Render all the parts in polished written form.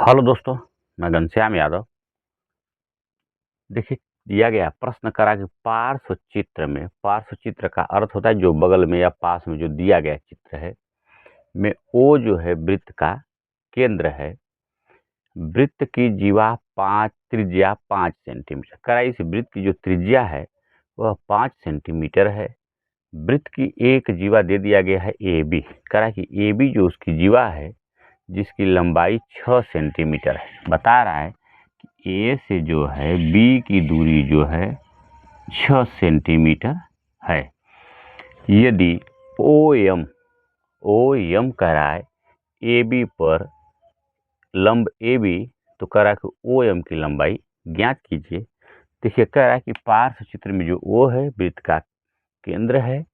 Hello दोस्तों, मैं घनश्याम यादव। देखिए, दिया गया प्रश्न करा कि पार्श्व चित्र का अर्थ होता है जो बगल में या पास में जो दिया गया चित्र है में ओ जो है वृत्त का केंद्र है। वृत्त की त्रिज्या 5 सेंटीमीटर। करा इस वृत्त की जो त्रिज्या है वह 5 सेंटीमीटर है। वृत्त की एक जीवा दे दिया गया है ए बी। करा कि ए बी जो उसकी जीवा है जिसकी लंबाई 6 सेंटीमीटर है, बता रहा है ए से जो है बी की दूरी जो है 6 सेंटीमीटर है। यदि ओ एम कह रहा है ए बी पर लंब ए बी, तो कह रहा है कि ओ एम की लंबाई ज्ञात कीजिए। देखिए, कह रहा है कि पार्श्व चित्र में जो ओ है वृत्त का केंद्र है।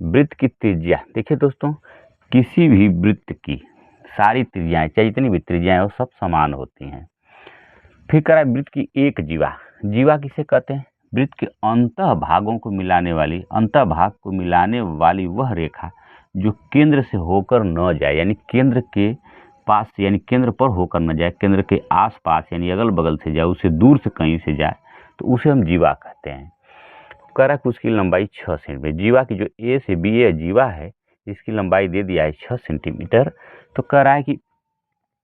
वृत्त की त्रिज्या, देखिए दोस्तों, किसी भी वृत्त की सारी त्रिज्याएं, चाहे जितनी भी त्रिज्याएं हो, सब समान होती हैं। फिर करा वृत्त की एक जीवा किसे कहते हैं? वृत्त के अंतः भाग को मिलाने वाली वह रेखा जो केंद्र से होकर न जाए, यानी केंद्र के पास, यानी केंद्र पर होकर न जाए, केंद्र के आसपास यानी अगल बगल से जाए, उससे दूर से कहीं से जाए, तो उसे हम जीवा कहते हैं। करा कि उसकी लंबाई 6 सेंटीमीटर। जीवा की जो ए से बी ए जीवा है, इसकी लंबाई दे दिया है 6 सेंटीमीटर। तो कह रहा है कि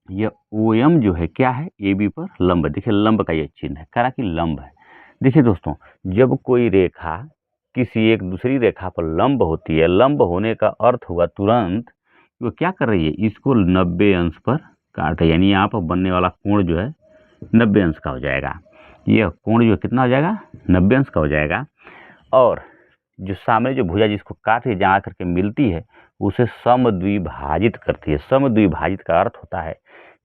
यह ओ एम जो है क्या है? ए बी पर लंब। देखिए, लंब का यह चिन्ह है, कह रहा कि लंब है। देखिए दोस्तों, जब कोई रेखा किसी एक दूसरी रेखा पर लंब होती है, लंब होने का अर्थ हुआ तुरंत वो क्या कर रही है, इसको 90 अंश पर काट, यानी यहाँ पर बनने वाला कोण जो है 90 अंश का हो जाएगा। यह कोण जो कितना हो जाएगा? 90 अंश का हो जाएगा। और जो सामने जो भुजा जिसको काट के जहाँ करके मिलती है, उसे समद्विभाजित करती है। समद्विभाजित का अर्थ होता है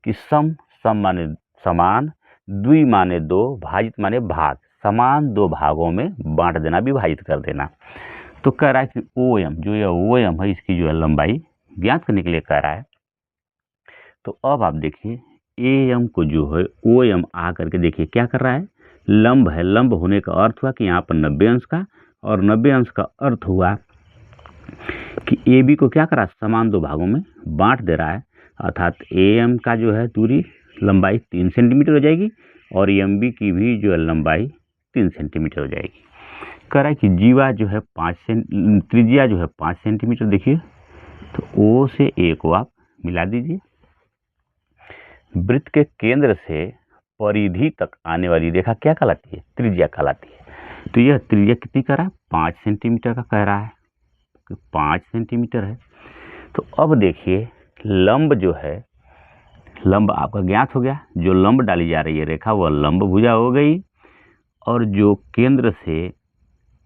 कि सम माने समान, द्वि माने दो, भाजित माने भाग, समान दो भागों में बांट देना, विभाजित कर देना। तो कह रहा है कि ओ एम, जो यह ओ एम है, इसकी जो है लंबाई ज्ञात करने के लिए कह रहा है। तो अब आप देखिए, ए एम को जो है ओ एम आ करके देखिए क्या कर रहा है, लंब है। लंब होने का अर्थ हुआ कि यहाँ पर 90 अंश का, और 90 अंश का अर्थ हुआ कि ए बी को क्या करा, समान दो भागों में बांट दे रहा है। अर्थात ए एम का जो है दूरी लंबाई 3 सेंटीमीटर हो जाएगी, और एम बी की भी जो है लंबाई 3 सेंटीमीटर हो जाएगी। कह रहा है कि जीवा जो है त्रिज्या जो है 5 सेंटीमीटर। देखिए, तो ओ से ए को आप मिला दीजिए। वृत्त के केंद्र से परिधि तक आने वाली रेखा क्या कहलाती है? त्रिज्या कहलाती है। तो यह त्रिज्या कितनी कह रहा है? 5 सेंटीमीटर का कह रहा है, 5 सेंटीमीटर है। तो अब देखिए, लंब जो है, लंब आपका ज्ञात हो गया। जो लंब डाली जा रही है रेखा, वह लंब भुजा हो गई। और जो केंद्र से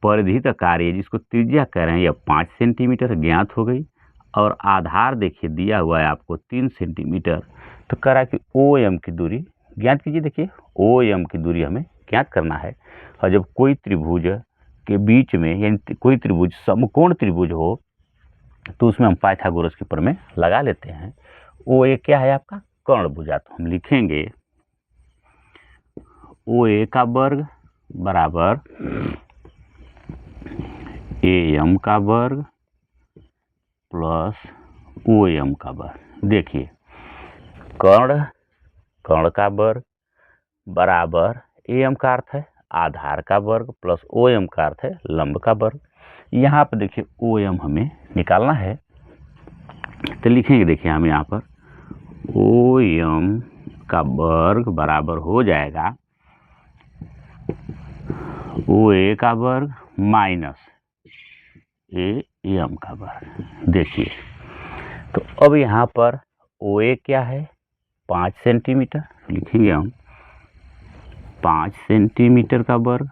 परिधि तक आ रही है, जिसको त्रिज्या कह रहे हैं, यह 5 सेंटीमीटर ज्ञात हो गई। और आधार देखिए दिया हुआ है आपको 3 सेंटीमीटर। तो कह रहा है कि ओ एम की दूरी ज्ञात कीजिए। देखिए, ओ एम की दूरी हमें ज्ञात करना है। और जब कोई त्रिभुज के बीच में, यानी कोई त्रिभुज समकोण त्रिभुज हो, तो उसमें हम पाइथागोरस के प्रमेय लगा लेते हैं। ओ ए क्या है आपका? कर्ण भुजा। तो हम लिखेंगे ओ ए का वर्ग बराबर ए एम का वर्ग प्लस ओ एम का वर्ग। देखिए, कर्ण का वर्ग बराबर ए एम का अर्थ है आधार का वर्ग प्लस ओ एम का अर्थ है लंब का वर्ग। यहाँ पर देखिए ओ एम हमें निकालना है, तो लिखेंगे। देखिए, हम यहाँ पर ओ एम का वर्ग बराबर हो जाएगा ओ ए का वर्ग माइनस ए एम का वर्ग। देखिए, तो अब यहाँ पर ओ ए क्या है? 5 सेंटीमीटर। लिखेंगे हम 5 सेंटीमीटर का वर्ग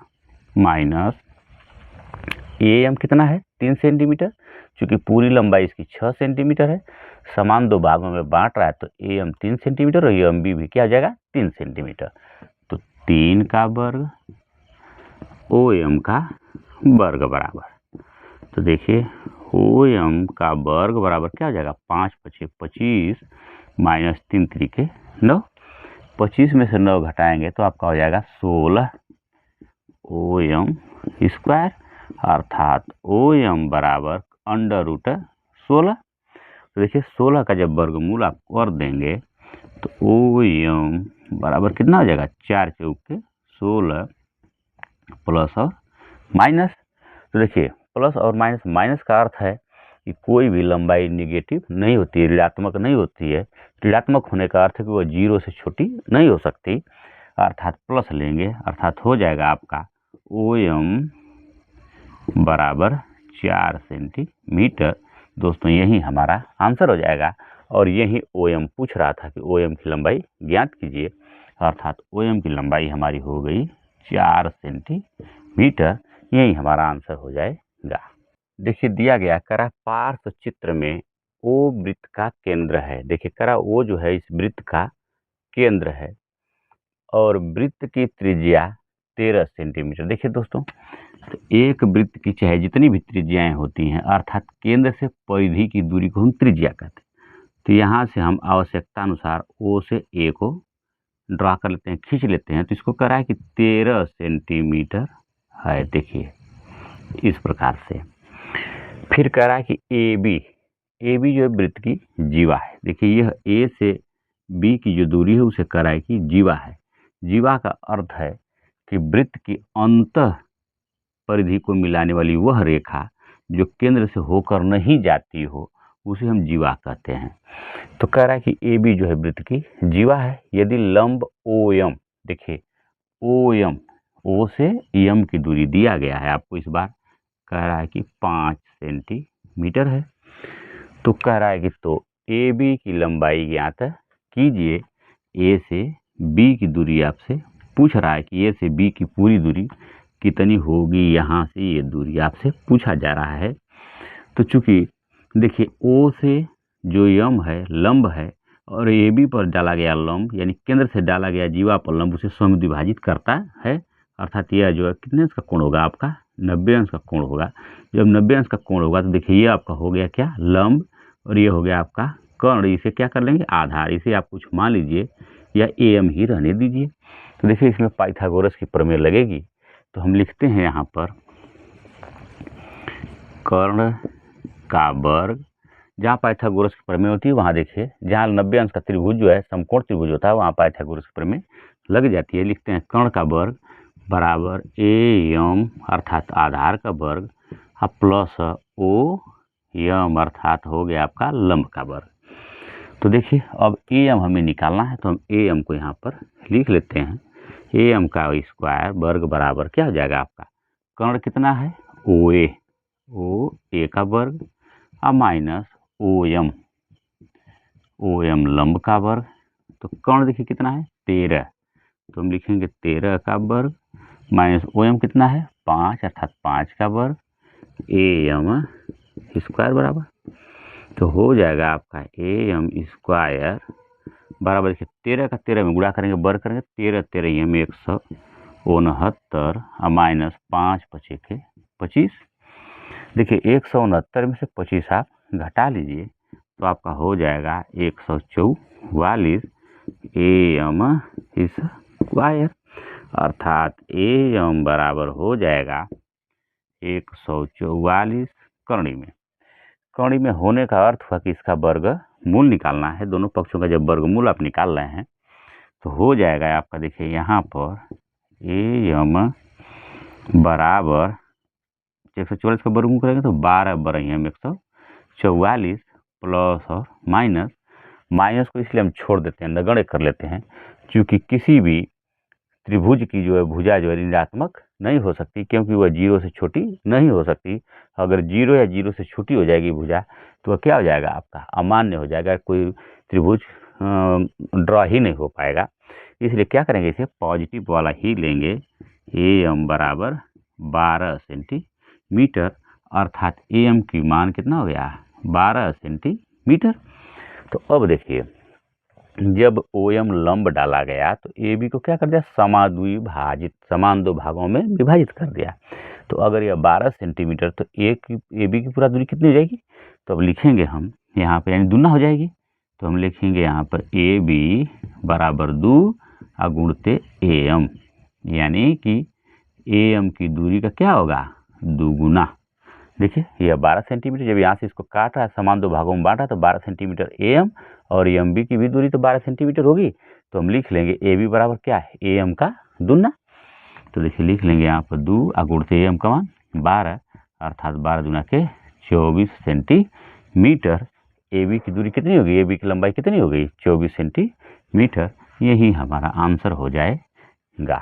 माइनस ए एम कितना है? 3 सेंटीमीटर। चूंकि पूरी लंबाई इसकी 6 सेंटीमीटर है, समान दो भागों में बांट रहा है, तो ए एम 3 सेंटीमीटर और एम बी भी क्या हो जाएगा? 3 सेंटीमीटर। तो 3 का वर्ग ओ एम का वर्ग बराबर, तो देखिए ओ एम का वर्ग बराबर क्या हो जाएगा? 5 × 25 माइनस 3 × 9। 25 में से 9 घटाएंगे तो आपका हो जाएगा 16 ओ एम स्क्वायर, अर्थात ओ एम बराबर √16। तो देखिए, 16 का जब वर्गमूल आप कर देंगे तो ओ एम बराबर कितना हो जाएगा, 4 चौके 16 प्लस और माइनस। तो देखिए प्लस और माइनस, माइनस का अर्थ है कि कोई भी लंबाई निगेटिव नहीं होती है, ऋणात्मक नहीं होती है। ऋणात्मक होने का अर्थ है कि वह 0 से छोटी नहीं हो सकती, अर्थात प्लस लेंगे, अर्थात हो जाएगा आपका ओ एम बराबर 4 सेंटीमीटर। दोस्तों यही हमारा आंसर हो जाएगा। और यही ओ एम पूछ रहा था कि ओ एम की लंबाई ज्ञात कीजिए, अर्थात ओ एम की लंबाई हमारी हो गई 4 सेंटीमीटर। यही हमारा आंसर हो जाएगा। देखिए दिया गया करा पार्श्व चित्र में ओ वृत्त का केंद्र है। देखिए करा ओ जो है इस वृत्त का केंद्र है और वृत्त की त्रिज्या 13 सेंटीमीटर। देखिए दोस्तों, तो एक वृत्त की चाहे जितनी भी त्रिज्याएं होती हैं, अर्थात केंद्र से परिधि की दूरी को हम त्रिज्या कहते हैं। तो यहाँ से हम आवश्यकता अनुसार ओ से ए को ड्रा कर लेते हैं, खींच लेते हैं। तो इसको कह रहा है कि 13 सेंटीमीटर है। देखिए इस प्रकार से। फिर कह रहा है कि ए बी जो है वृत्त की जीवा है। देखिए यह ए से बी की जो दूरी है उसे कह रहा है कि जीवा है। जीवा का अर्थ है कि वृत्त की अंत परिधि को मिलाने वाली वह रेखा जो केंद्र से होकर नहीं जाती हो, उसे हम जीवा कहते हैं। तो कह रहा है कि ए बी जो है वृत्त की जीवा है। यदि लंब ओ एम, देखिए ओ एम, ओ से एम की दूरी दिया गया है आपको, इस बार कह रहा है कि 5 सेंटीमीटर है। तो कह रहा है कि तो ए बी की लंबाई ज्ञात कीजिए। ए से बी की दूरी आपसे पूछ रहा है कि ए से बी की पूरी दूरी कितनी होगी, यहाँ से ये दूरी आपसे पूछा जा रहा है। तो चूंकि देखिए ओ से जो यम है लंब है और ए बी पर डाला गया लंब, यानी केंद्र से डाला गया जीवा पर लंब उसे समद्विभाजित करता है, अर्थात यह जो है कितने अंश का कोण होगा आपका, 90 अंश का कोण होगा। जब 90 अंश का कोण होगा तो देखिए ये आपका हो गया क्या, लंब, और ये हो गया आपका कर्ण। इसे क्या कर लेंगे, आधार। इसे आप कुछ मान लीजिए या ए एम ही रहने दीजिए। तो देखिए इसमें पाइथागोरस की प्रमेय लगेगी। तो हम लिखते हैं यहाँ पर कर्ण का वर्ग। जहाँ पाइथागोरस की प्रमेय होती है वहाँ देखिए, जहाँ 90 अंश का त्रिभुज जो है समकोण त्रिभुज होता है, वहाँ पाइथागोरस की प्रमेय लग जाती है। लिखते हैं कर्ण का वर्ग बराबर ए एम अर्थात आधार का वर्ग प्लस ओ एम अर्थात हो गया आपका लंब का वर्ग। तो देखिए अब ए एम हमें निकालना है, तो हम ए एम को यहाँ पर लिख लेते हैं। ए एम का स्क्वायर वर्ग बराबर क्या हो जाएगा आपका, कर्ण कितना है ओ ए का वर्ग माइनस ओ एम लंब का वर्ग। तो कर्ण देखिए कितना है 13, तो हम लिखेंगे 13 का वर्ग माइनस ओ एम कितना है 5 अर्थात 5 का वर्ग ए एम स्क्वायर बराबर, तो हो जाएगा आपका ए एम स्क्वायर बराबर देखिए 13 का 13 में गुणा करेंगे, वर्ग करेंगे, 13 13 एम 169 माइनस 5 पचे के 25। देखिए 169 में से 25 आप घटा लीजिए तो आपका हो जाएगा 144 ए एम स्क्वायर, अर्थात ए एम बराबर हो जाएगा 144 करणी में। करणी में होने का अर्थ हुआ कि इसका वर्ग मूल निकालना है। दोनों पक्षों का जब वर्गमूल आप निकाल रहे हैं तो हो जाएगा आपका, देखिए यहाँ पर ए एम बराबर 144 का वर्गमूल करेंगे तो 12 बरही हम 144 प्लस और माइनस, माइनस को इसलिए हम छोड़ देते हैं, नगण्य कर लेते हैं, क्योंकि किसी भी त्रिभुज की जो है भुजा जो है ऋणात्मक नहीं हो सकती, क्योंकि वह 0 से छोटी नहीं हो सकती। अगर 0 या 0 से छोटी हो जाएगी भुजा तो वह क्या हो जाएगा आपका, अमान्य हो जाएगा, कोई त्रिभुज ड्रॉ ही नहीं हो पाएगा। इसलिए क्या करेंगे, इसे पॉजिटिव वाला ही लेंगे। ए एम बराबर 12 सेंटीमीटर, अर्थात ए एम की मान कितना हो गया 12 सेंटीमीटर। तो अब देखिए जब ओ एम लंब डाला गया तो ए बी को क्या कर दिया, समाद्विभाजित, समान दो भागों में विभाजित कर दिया। तो अगर यह 12 सेंटीमीटर तो ए बी की पूरा दूरी कितनी हो जाएगी, तो अब लिखेंगे हम यहाँ पे, यानी दुना हो जाएगी। तो हम लिखेंगे यहाँ पर ए बी बराबर 2 गुणते ए एम, यानी कि ए एम की दूरी का क्या होगा 2 गुना। देखिए यह 12 सेंटीमीटर, जब यहाँ से इसको काट रहा है, समान दो भागों में बांटा, तो 12 सेंटीमीटर AM और MB की भी दूरी तो 12 सेंटीमीटर होगी। तो हम लिख लेंगे AB बराबर क्या है, AM का दुना। तो देखिए लिख लेंगे यहाँ पर 2 गुणते AM का मान 12, अर्थात 12 दूना के 24 सेंटीमीटर। AB की दूरी कितनी होगी, AB की लंबाई कितनी हो गई, 24 सेंटीमीटर। यही हमारा आंसर हो जाएगा।